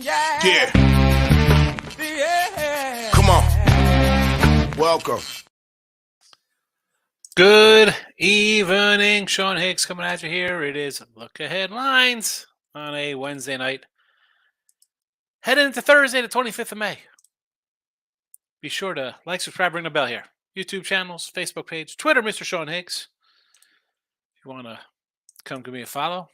Yeah. Come on. Welcome. Good evening. Sean Higgs coming at you here. It is Look Ahead Lines on a Wednesday night. Heading into Thursday, the 25th of May. Be sure to like, subscribe, ring the bell here. YouTube channels, Facebook page, Twitter, Mr. Sean Higgs. If you want to come give me a follow,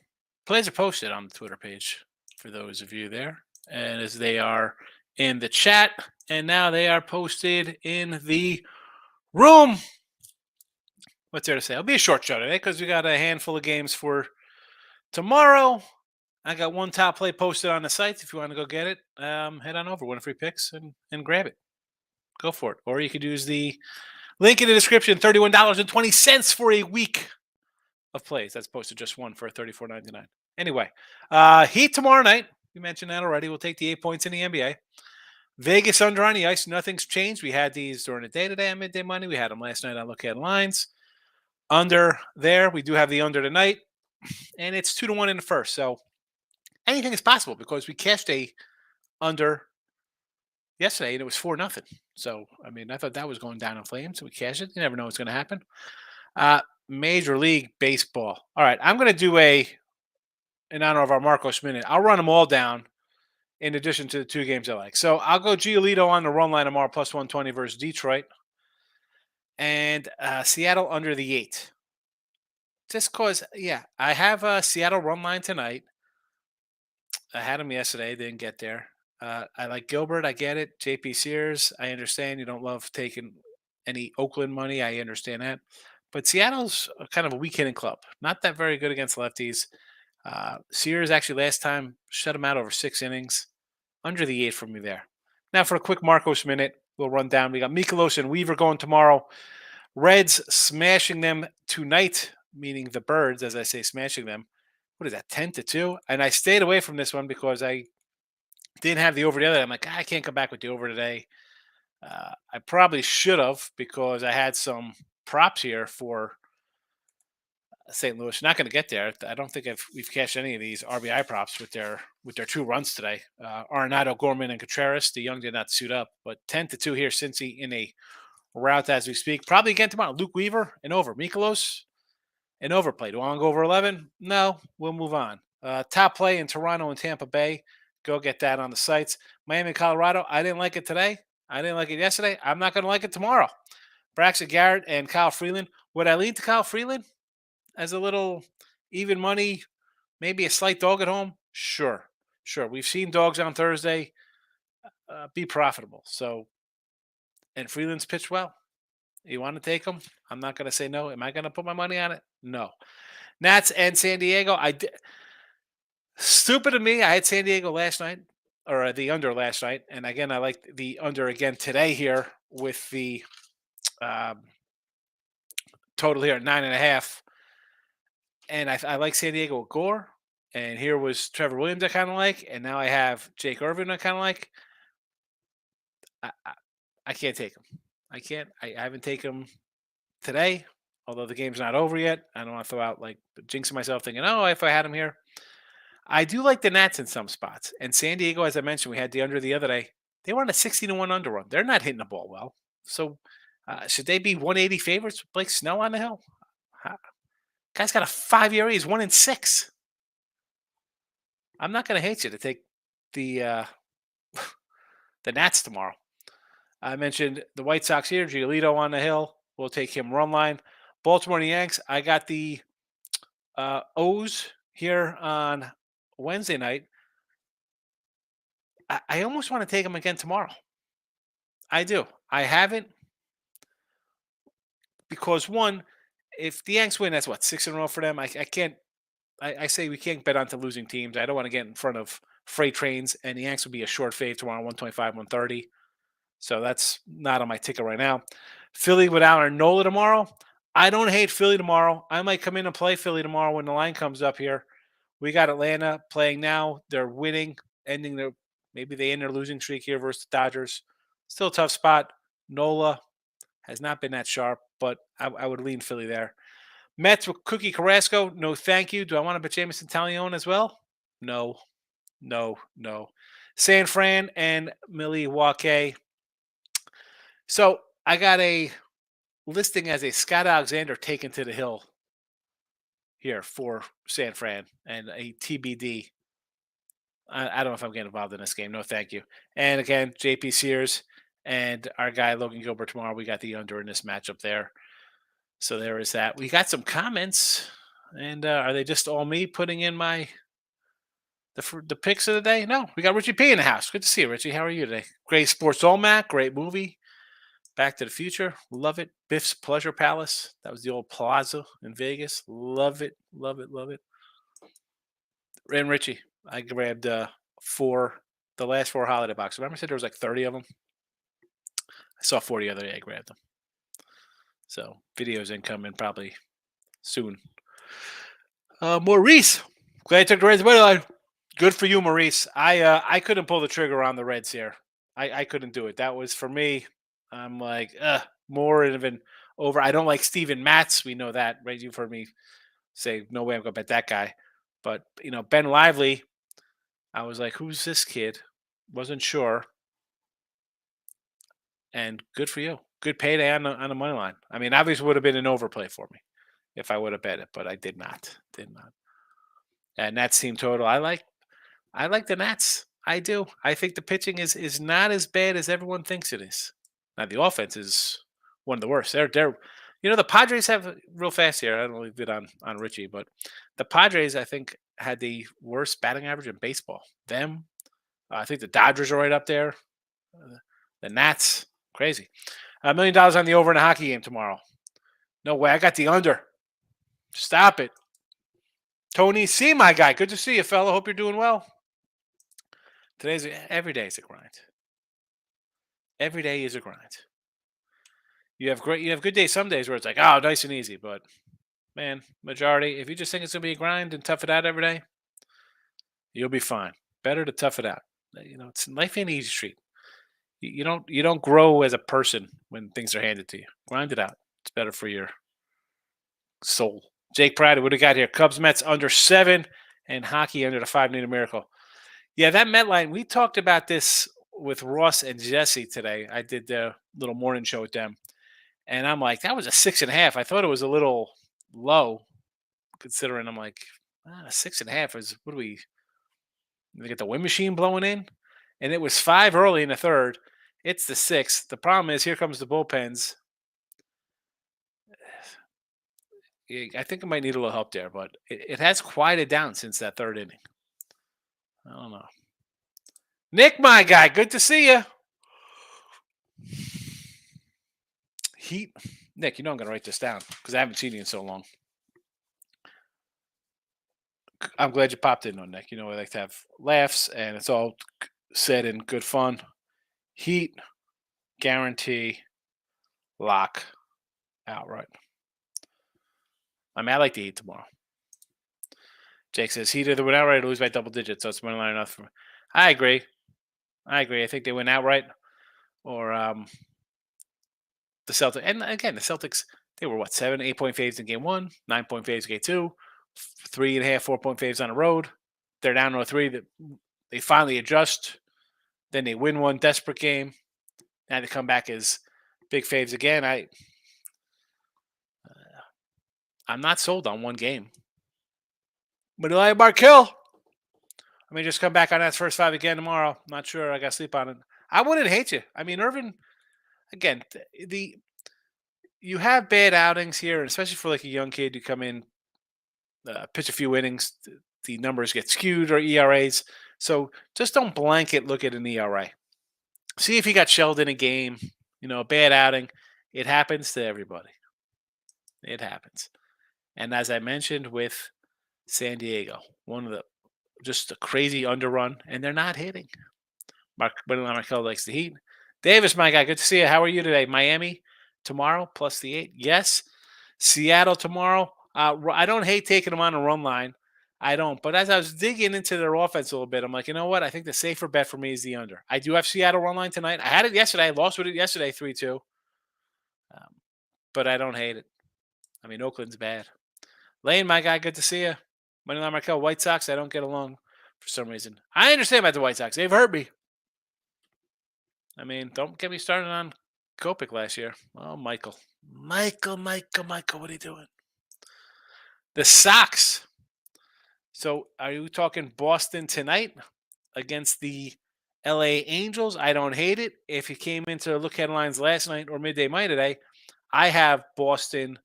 plays are posted on the Twitter page for those of you there. And as they are in the chat, and now they are posted in the room. What's there to say? It'll be a short show today because we got a handful of games for tomorrow. I got one top play posted on the site. If you want to go get it, head on over, Win Free Picks, and grab it. Go for it. Or you could use the link in the description, $31.20 for a week of plays. That's posted just one for $34.99. Anyway, Heat tomorrow night. You mentioned that already. We'll take the 8 points in the NBA. Vegas under on the ice. Nothing's changed. We had these during the day today on Midday Money. We had them last night on Look Ahead Lines. Under there. We do have the under tonight. And it's 2-1 in the first. So anything is possible because we cashed a under yesterday and it was 4-0. So, I mean, I thought that was going down in flames. So we cashed it. You never know what's going to happen. Major League Baseball. All right. I'm going to do in honor of our Marcos Minute. I'll run them all down in addition to the two games I like. So I'll go Giolito on the run line tomorrow, plus 120 versus Detroit. And Seattle under the 8. Just because, I have Seattle run line tonight. I had him yesterday. Didn't get there. I like Gilbert. I get it. JP Sears. I understand you don't love taking any Oakland money. I understand that. But Seattle's kind of a weak hitting club. Not that very good against lefties. Sears actually last time shut him out over 6 innings. Under the 8 for me there. Now for a quick Marcos Minute, we'll run down. We got Mikolas and Weaver going tomorrow. Reds smashing them tonight, meaning the Birds, as I say, smashing them. What is that, 10-2? And I stayed away from this one because I didn't have the over the other day. I'm like, I can't come back with the over today. I probably should have because I had some props here for St. Louis. Not going to get there. I don't think we've cashed any of these RBI props with their 2 runs today. Arenado, Gorman, and Contreras. The young did not suit up, but 10-2 here. Cincy in a route as we speak. Probably again tomorrow. Luke Weaver and over. Mikolas and overplay. Do I want to go over 11? No, we'll move on. Top play in Toronto and Tampa Bay. Go get that on the sites. Miami, Colorado. I didn't like it today. I didn't like it yesterday. I'm not going to like it tomorrow. Braxton Garrett and Kyle Freeland. Would I lean to Kyle Freeland as a little even money, maybe a slight dog at home? Sure. We've seen dogs on Thursday be profitable. So, and Freeland's pitched well. You want to take him? I'm not going to say no. Am I going to put my money on it? No. Nats and San Diego. Stupid of me. I had San Diego last night, or the under last night. And again, I like the under again today here with the total here at 9.5. And I like San Diego with Gore. And here was Trevor Williams I kind of like. And now I have Jake Irvin I kind of like. I can't take him. I can't. I haven't taken him today, although the game's not over yet. I don't want to throw out jinxing myself thinking, oh, if I had him here. I do like the Nats in some spots. And San Diego, as I mentioned, we had the under the other day. They were on a 60-1 under run. They're not hitting the ball well. So should they be 180 favorites with Blake Snell on the hill? Guy's got a 5-year. He's 1-6. I'm not going to hate you to take the Nats tomorrow. I mentioned the White Sox here. Giolito on the hill. We'll take him run line. Baltimore and the Yanks. I got the O's here on Wednesday night. I almost want to take them again tomorrow. I do. I haven't because, one, if the Yanks win, that's 6 in a row for them. I can't. I say we can't bet onto losing teams. I don't want to get in front of freight trains, and the Yanks will be a short fave tomorrow, 125, 130. So that's not on my ticket right now. Philly without Aaron Nola tomorrow. I don't hate Philly tomorrow. I might come in and play Philly tomorrow when the line comes up here. We got Atlanta playing now. They're winning, maybe they end their losing streak here versus the Dodgers. Still a tough spot. Nola has not been that sharp, but I would lean Philly there. Mets with Cookie Carrasco. No, thank you. Do I want to bet Jameson Taillon as well? No. San Fran and Milwaukee. So I got a listing as a Scott Alexander taken to the hill here for San Fran and a TBD. I don't know if I'm getting involved in this game. No, thank you. And again, JP Sears and our guy Logan Gilbert tomorrow. We got the under in this matchup there. So there is that. We got some comments, and are they just all me putting in the picks of the day? No, we got Richie P in the house. Good to see you, Richie. How are you today? Great Sports Almanac, great movie. Back to the Future, love it. Biff's Pleasure Palace, that was the old plaza in Vegas. Love it, love it, love it. And Richie, I grabbed the last four holiday boxes. Remember I said there was like 30 of them? I saw 40 the other day. I grabbed them. So videos incoming probably soon. Maurice, glad you took the Reds money line. Good for you, Maurice. I couldn't pull the trigger on the Reds here. I couldn't do it. That was for me. I'm like, more even over. I don't like Steven Matz. We know that, right? You've heard me say, no way I'm going to bet that guy. But, Ben Lively, I was like, who's this kid? Wasn't sure. And good for you. Good payday on the money line. I mean, obviously would have been an overplay for me if I would have bet it, but I did not. Did not. And Nats team total. I like the Nats. I do. I think the pitching is not as bad as everyone thinks it is. Now the offense is one of the worst. They're the Padres have real fast here. I don't know if we did on Richie, but the Padres I think had the worst batting average in baseball. Them, I think the Dodgers are right up there. The Nats, crazy. $1 million on the over in a hockey game tomorrow. No way. I got the under. Stop it. Tony C, my guy. Good to see you, fella. Hope you're doing well. Every day is a grind. Every day is a grind. You have good days some days where it's like, oh, nice and easy, but man, majority, if you just think it's gonna be a grind and tough it out every day, you'll be fine. Better to tough it out. It's life ain't easy street. You don't grow as a person when things are handed to you. Grind it out. It's better for your soul. Jake Pride, what do we got here? Cubs Mets under 7 and hockey under the 5 need a miracle. Yeah, that Met line, we talked about this with Ross and Jesse today. I did the little morning show with them. And I'm like, that was a 6.5. I thought it was a little low, considering I'm like, 6.5 is what do we get the wind machine blowing in? And it was 5 early in the third. It's the 6th. The problem is here comes the bullpens. I think it might need a little help there, but it has quieted down since that third inning. I don't know. Nick, my guy, good to see you. Heat. Nick, I'm going to write this down because I haven't seen you in so long. I'm glad you popped in on Nick. I like to have laughs, and it's all said in good fun. Heat, guarantee, lock, outright. I like the Heat tomorrow. Jake says Heat either win outright or lose by double digits, so it's money line enough for me. I agree. I think they win outright, or the Celtics. And again, the Celtics, they were 7, 8-point faves in game 1, 9-point faves in game 2, 3.5, 4-point faves on the road. They're down to 3. They finally adjust. Then they win one desperate game. Now they come back as big faves again. I'm not sold on one game. But Eli Markell, I mean, just come back on that first 5 again tomorrow. Not sure. I got to sleep on it. I wouldn't hate you. I mean, Irvin, again, you have bad outings here, especially for like a young kid. You come in, pitch a few innings, the numbers get skewed or ERAs. So just don't blanket look at an ERA. See if he got shelled in a game, a bad outing. It happens to everybody. It happens. And as I mentioned with San Diego, just a crazy underrun, and they're not hitting. Markel likes the Heat. Davis, my guy, good to see you. How are you today? Miami tomorrow plus the 8. Yes. Seattle tomorrow. I don't hate taking them on a run line. I don't. But as I was digging into their offense a little bit, I'm like, you know what? I think the safer bet for me is the under. I do have Seattle run line tonight. I had it yesterday. I lost with it yesterday, 3-2. But I don't hate it. I mean, Oakland's bad. Lane, my guy, good to see you. Moneyline Markel, White Sox, I don't get along for some reason. I understand about the White Sox. They've hurt me. I mean, don't get me started on Kopech last year. Oh, Michael. Michael, what are you doing? The Sox. So are you talking Boston tonight against the LA Angels? I don't hate it. If you came into look headlines last night or midday Monday today, I have Boston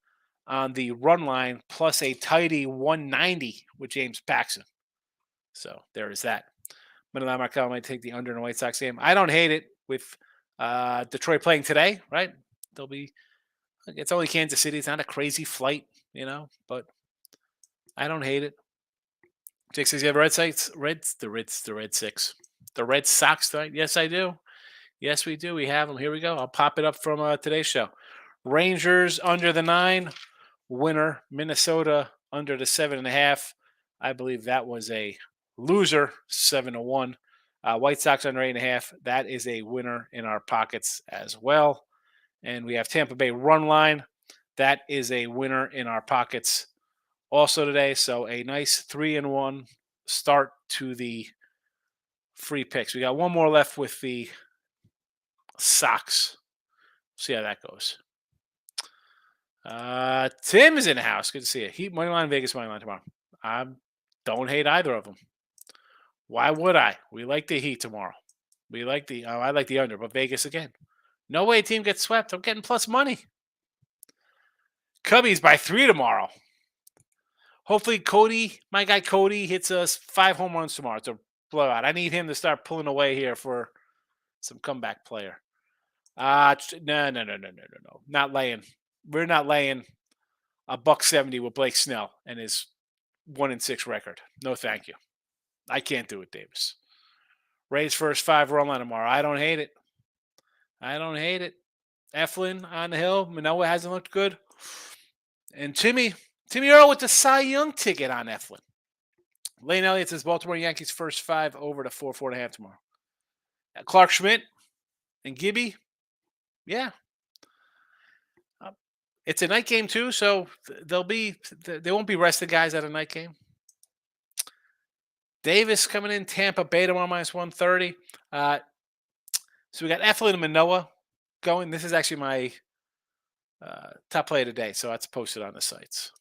on the run line plus a tidy 190 with James Paxton. So there is that. Manila Markel might take the under in the White Sox game. I don't hate it with Detroit playing today, right? They'll be. It's only Kansas City. It's not a crazy flight, but I don't hate it. Jake says you have Red Sox, the Red Six, the Red Sox tonight. Yes, I do. Yes, we do. We have them. Here we go. I'll pop it up from today's show. Rangers under the 9, winner. Minnesota under the 7.5. I believe that was a loser, 7-1. White Sox under 8.5. That is a winner in our pockets as well. And we have Tampa Bay run line. That is a winner in our pockets also today. So a nice 3-1 start to the free picks. We got one more left with the Sox. See how that goes. Tim is in the house. Good to see you. Heat money line, Vegas money line tomorrow. I don't hate either of them. Why would I? We like the Heat tomorrow. I like the under, but Vegas again. No way a team gets swept. I'm getting plus money. Cubbies by 3 tomorrow. Hopefully Cody, my guy Cody, hits us 5 home runs tomorrow. It's a blowout. I need him to start pulling away here for some comeback player. No. Not laying. We're not laying a $170 with Blake Snell and his 1-6 record. No, thank you. I can't do it, Davis. Rays first 5 run line tomorrow. I don't hate it. Eflin on the hill. Manoah hasn't looked good. And Timmy Earl with the Cy Young ticket on Eflin. Lane Elliott says Baltimore Yankees first 5 over to 4.5 tomorrow. Clark Schmidt and Gibby. Yeah. It's a night game too, so they won't be rested guys at a night game. Davis coming in, Tampa Bay tomorrow minus 130. So we got Eflin and Manoah going. This is actually my top play of the day, so that's posted on the sites.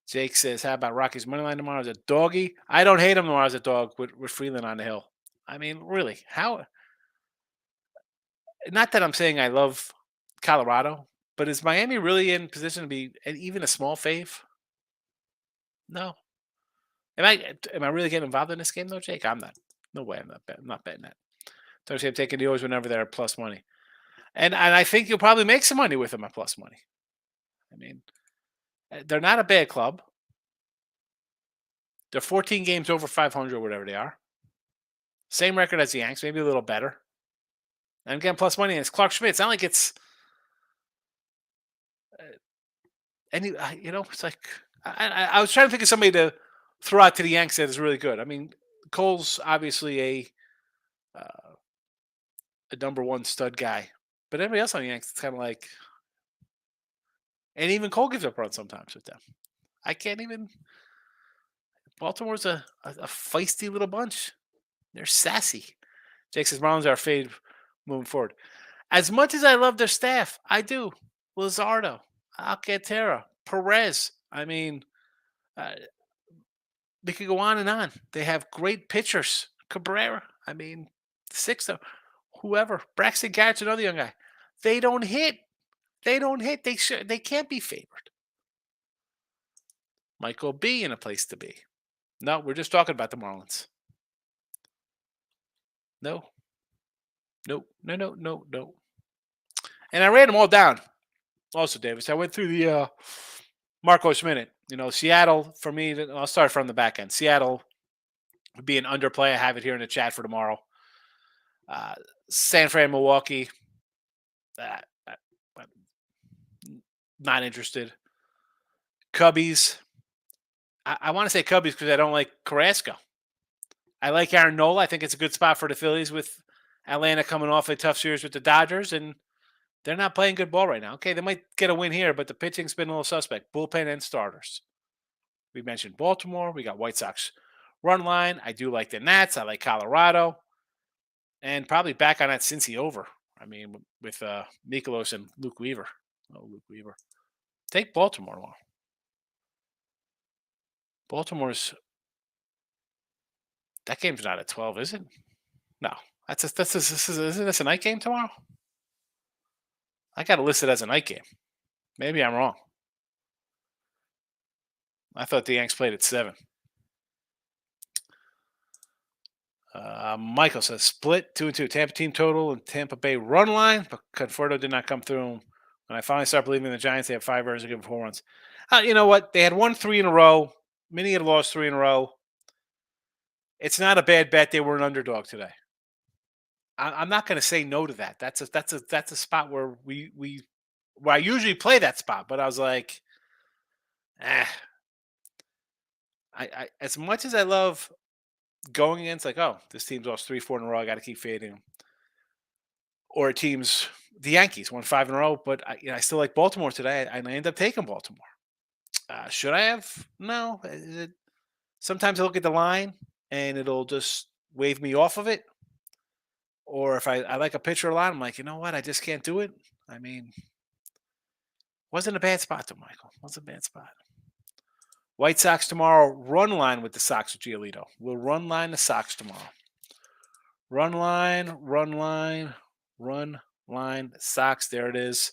Jake says, how about Rockies money line tomorrow as a doggy? I don't hate him tomorrow as a dog with Freeland on the hill. I mean, really, how? Not that I'm saying I love Colorado, but is Miami really in position to be even a small fave? No. Am I really getting involved in this game though, Jake? I'm not. No way. I'm not betting that. Thursday, I'm taking the O's whenever they're plus money, and I think you'll probably make some money with them at plus money. I mean, they're not a bad club. They're 14 games over 500 or whatever they are. Same record as the Yanks, maybe a little better. And I'm getting plus money, and it's Clark Schmidt. It's not like it's it's like I was trying to think of somebody to throw out to the Yanks that is really good. I mean, Cole's obviously a number 1 stud guy, but everybody else on the Yanks, it's kind of like, and even Cole gives up runs sometimes with them. I can't even. Baltimore's a feisty little bunch. They're sassy. Jake says Marlins are fade moving forward. As much as I love their staff, I do. Luzardo, Alcantara, Perez. I mean, they could go on and on. They have great pitchers. Cabrera. I mean, Sixto, whoever. Braxton Garrett's another young guy. They don't hit. They can't be favored. Michael B in a place to be. No, we're just talking about the Marlins. No. And I ran them all down. Also, Davis, I went through the Marcos minute. Seattle, for me, I'll start from the back end. Seattle would be an underplay. I have it here in the chat for tomorrow. San Fran, Milwaukee. Not interested. Cubbies. I want to say Cubbies because I don't like Carrasco. I like Aaron Nola. I think it's a good spot for the Phillies with Atlanta coming off a tough series with the Dodgers, and they're not playing good ball right now. Okay, they might get a win here, but the pitching's been a little suspect. Bullpen and starters. We mentioned Baltimore. We got White Sox Run line, I do like the Nats. I like Colorado. And probably back on that Cincy over. I mean, with Mikolos and Luke Weaver. Oh, Luke Weaver. Take Baltimore tomorrow. Baltimore's that game's not at 12, is it? No, isn't this a night game tomorrow? I got it listed as a night game. Maybe I'm wrong. I thought the Yanks played at 7. Michael says split 2-2 Tampa team total and Tampa Bay run line, but Conforto did not come through. When I finally start believing in the Giants, they have 5 errors to give 4 runs. You know what? They had won 3 in a row. Many had lost 3 in a row. It's not a bad bet. They were an underdog today. I'm not going to say no to that. That's a spot where I usually play that spot, but I was like, I as much as I love going against like, oh, this team's lost 3-4 in a row, I got to keep fading them. Or teams, the Yankees won 5 in a row, but I still like Baltimore today, and I end up taking Baltimore. Should I have? No. Sometimes I look at the line and it'll just wave me off of it. Or if I like a pitcher a lot, I'm like, you know what? I just can't do it. I mean, wasn't a bad spot though, Michael. Wasn't a bad spot. White Sox tomorrow. Run line with the Sox with Giolito. We'll run line the Sox tomorrow. Run line, run line, run line. Sox. There it is.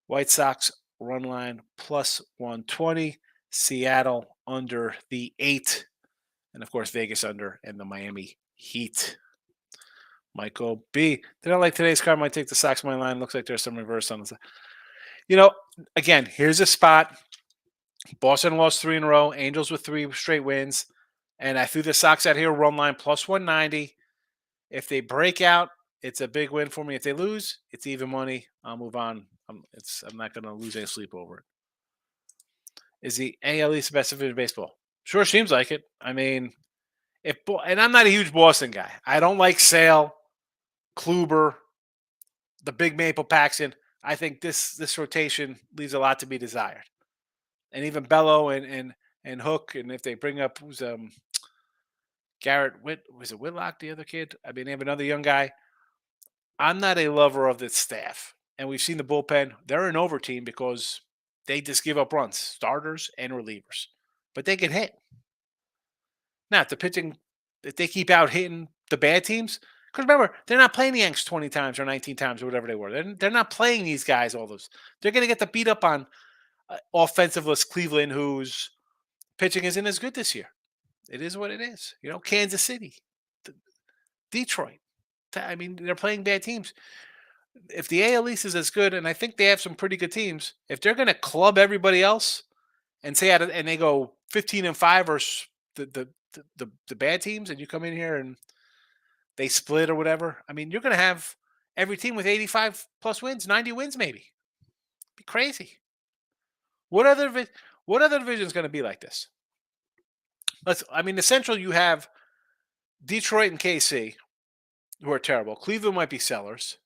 White Sox run line plus 120. Seattle under the 8. And of course, Vegas under and the Miami Heat. Michael B. Did I like today's card? Might take the Sox money line. Looks like there's some reverse on the side. Again, here's a spot. Boston lost 3 in a row. Angels with 3 straight wins. And I threw the Sox out here, run line plus 190. If they break out, it's a big win for me. If they lose, it's even money. I'll move on. I'm not going to lose any sleep over it. Is the AL East the best division of baseball? Sure seems like it. I mean, and I'm not a huge Boston guy. I don't like Sale, Kluber, the Big Maple Paxton. I think this rotation leaves a lot to be desired. And even Bello and Hook, and if they bring up Garrett was it Whitlock, the other kid? I mean, they have another young guy. I'm not a lover of this staff. And we've seen the bullpen. They're an over team because they just give up runs, starters and relievers. But they get hit. Now, if they keep out hitting the bad teams, because remember, they're not playing the Yanks 20 times or 19 times or whatever they were. They're not playing these guys all those. They're going to get the beat up on offensiveless Cleveland, whose pitching isn't as good this year. It is what it is. Kansas City, Detroit. I mean, they're playing bad teams. If the AL East is as good, and I think they have some pretty good teams, if they're going to club everybody else and and they go 15-5 versus the bad teams, and you come in here and they split or whatever, I mean, you're going to have every team with 85 plus wins, 90 wins, maybe. It'd be crazy. What other division is going to be like this? The Central, you have Detroit and KC, who are terrible. Cleveland might be sellers.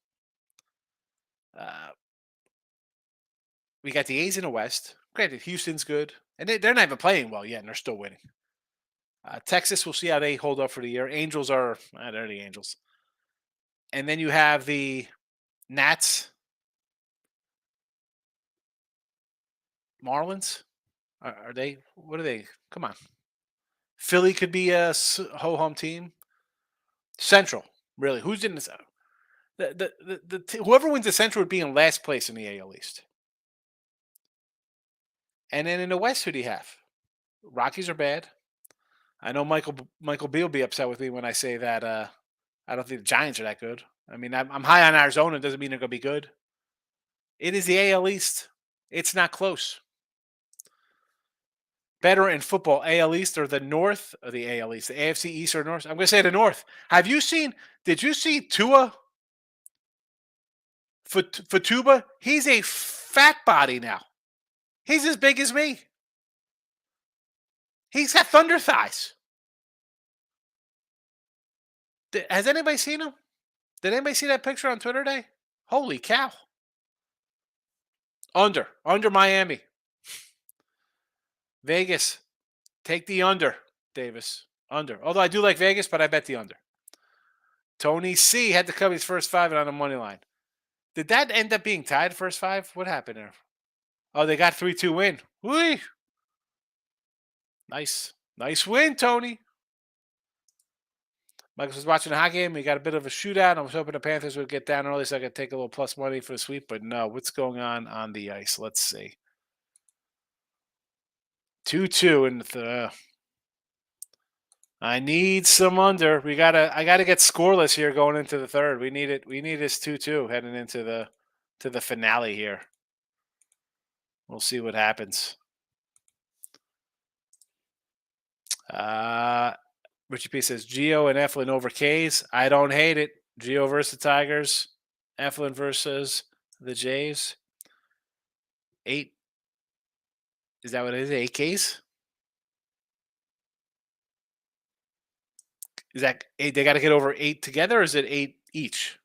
We got the A's in the West. Granted, Houston's good. And they're not even playing well yet, and they're still winning. Texas, we'll see how they hold up for the year. Angels they're the Angels. And then you have the Nats. Marlins. Are they? What are they? Come on. Philly could be a ho-hum team. Central, really. Who's in this? Whoever wins the Central would be in last place in the AL East. And then in the West, who do you have? Rockies are bad. I know Michael B will be upset with me when I say that I don't think the Giants are that good. I mean, I'm high on Arizona. Doesn't mean they're going to be good. It is the AL East. It's not close. Better in football, AL East or the North or the AL East? The AFC East or North? I'm going to say the North. Did you see Tua? Fatuba? He's a fat body now. He's as big as me. He's got thunder thighs. Has anybody seen him? Did anybody see that picture on Twitter today? Holy cow. Under Miami. Vegas, take the under, Davis. Under. Although I do like Vegas, but I bet the under. Tony C had the Cubbies first five and on the money line. Did that end up being tied first five? What happened there? Oh, they got 3-2 win. Whee! Nice. Nice win, Tony. Michael was watching the hockey game. We got a bit of a shootout. I was hoping the Panthers would get down early so I could take a little plus money for the sweep, but no. What's going on the ice? Let's see. 2-2 in the. I need some under. I gotta get scoreless here going into the third. We need it. We need this 2-2 heading into the finale here. We'll see what happens. Richie P says Gio and Eflin over K's. I don't hate it. Gio versus the Tigers. Eflin versus the Jays. 8. Is that what it is? 8 Ks? Is that 8? They got to get over 8 together, or is it 8 each?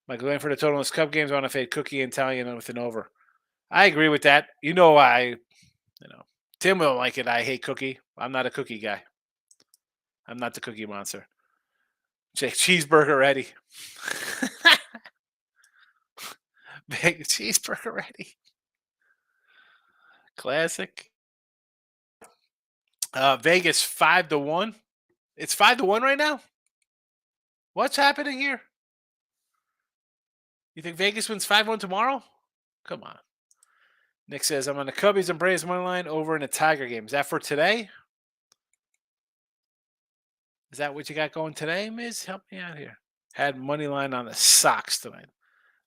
Michael going for the totalist Cup games on a fade Cookie and Italian with an over. I agree with that. Tim will like it. I hate Cookie. I'm not a Cookie guy. I'm not the Cookie monster. Cheeseburger ready. Big cheeseburger ready. Classic. Vegas 5-1. It's 5-1 right now. What's happening here? You think Vegas wins 5-1 tomorrow? Come on. Nick says I'm on the Cubbies and Braves money line over in the Tiger game. Is that for today? Is that what you got going today, Miz? Help me out here. Had money line on the Sox tonight.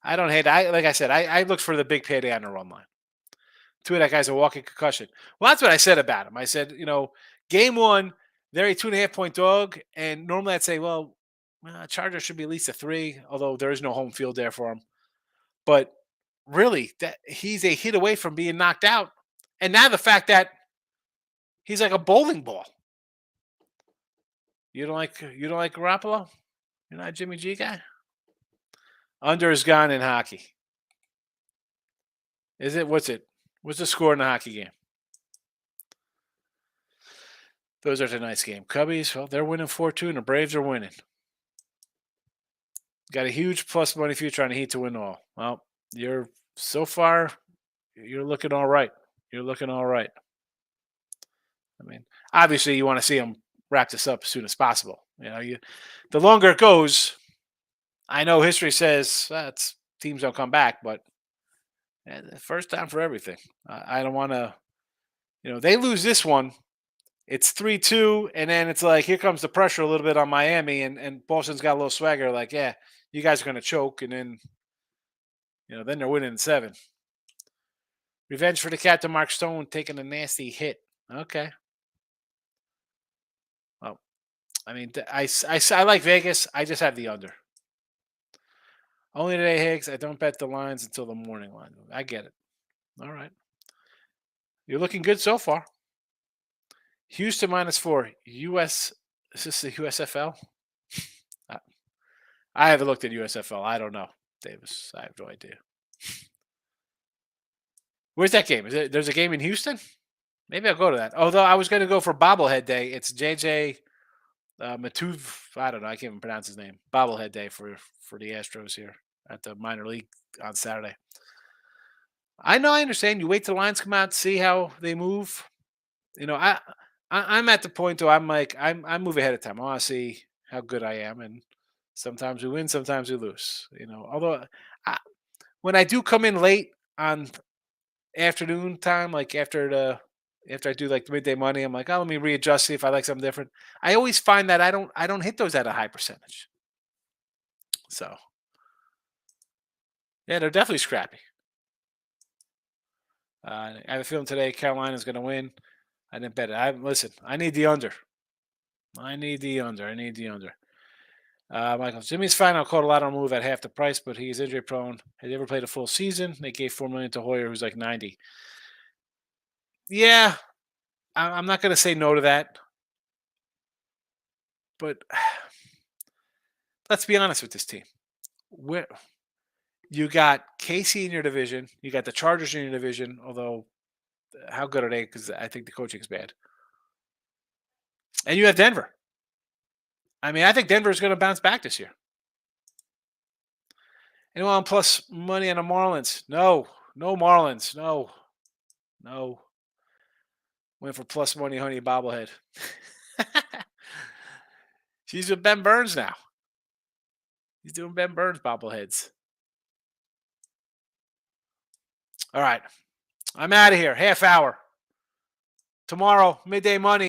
I don't hate it. Like I said, I looked for the big payday on the run line. 2 of that guy's a walking concussion. Well, that's what I said about him. I said, game 1, they're a 2.5-point dog, and normally I'd say, well, Chargers should be at least a 3, although there is no home field there for him. But really, that he's a hit away from being knocked out, and now the fact that he's like a bowling ball. You don't like Garoppolo? You're not a Jimmy G guy? Under is gone in hockey. Is it? What's it? What's the score in the hockey game? Those are tonight's game. Cubbies, well, they're winning 4-2, and the Braves are winning. Got a huge plus money future on the Heat to win all. Well, you're looking all right. You're looking all right. I mean, obviously, you want to see them wrap this up as soon as possible. The longer it goes, I know history says teams don't come back, but first time for everything. I don't want to. They lose this one. It's 3-2, and then it's like here comes the pressure a little bit on Miami, and Boston's got a little swagger. Like, yeah, you guys are going to choke, and then then they're winning 7. Revenge for the Captain Mark Stone taking a nasty hit. Okay. Well, I mean, I like Vegas. I just have the under. Only today, Higgs. I don't bet the lines until the morning line. I get it. All right. You're looking good so far. Houston -4. US. Is this the USFL? I haven't looked at USFL. I don't know, Davis. I have no idea. Where's that game? There's a game in Houston? Maybe I'll go to that. Although I was going to go for Bobblehead Day. It's JJ Matuv. I don't know. I can't even pronounce his name. Bobblehead Day for the Astros here at the minor league on Saturday. I know. I understand. You wait till the lines come out, see how they move. I'm at the point though. I'm like I move ahead of time. I want to see how good I am, and sometimes we win, sometimes we lose. Although when I do come in late on afternoon time, like after I do like the midday money, I'm like, oh, let me readjust, see if I like something different. I always find that I don't hit those at a high percentage. So yeah, they're definitely scrappy. I have a feeling today Carolina's going to win. I didn't bet it. Listen, I need the under. Michael, Jimmy's fine. I'll call a lot on move at half the price, but he's injury prone. Has he ever played a full season? They gave $4 million to Hoyer, who's like 90. Yeah, I'm not going to say no to that. But let's be honest with this team. You got Casey in your division. You got the Chargers in your division, although how good are they? Because I think the coaching is bad. And you have Denver. I mean, I think Denver is going to bounce back this year. Anyone on plus money on the Marlins? No. No Marlins. No. No. Went for plus money, honey bobblehead. She's with Ben Burns now. He's doing Ben Burns bobbleheads. All right. I'm out of here. Half hour. Tomorrow, midday money.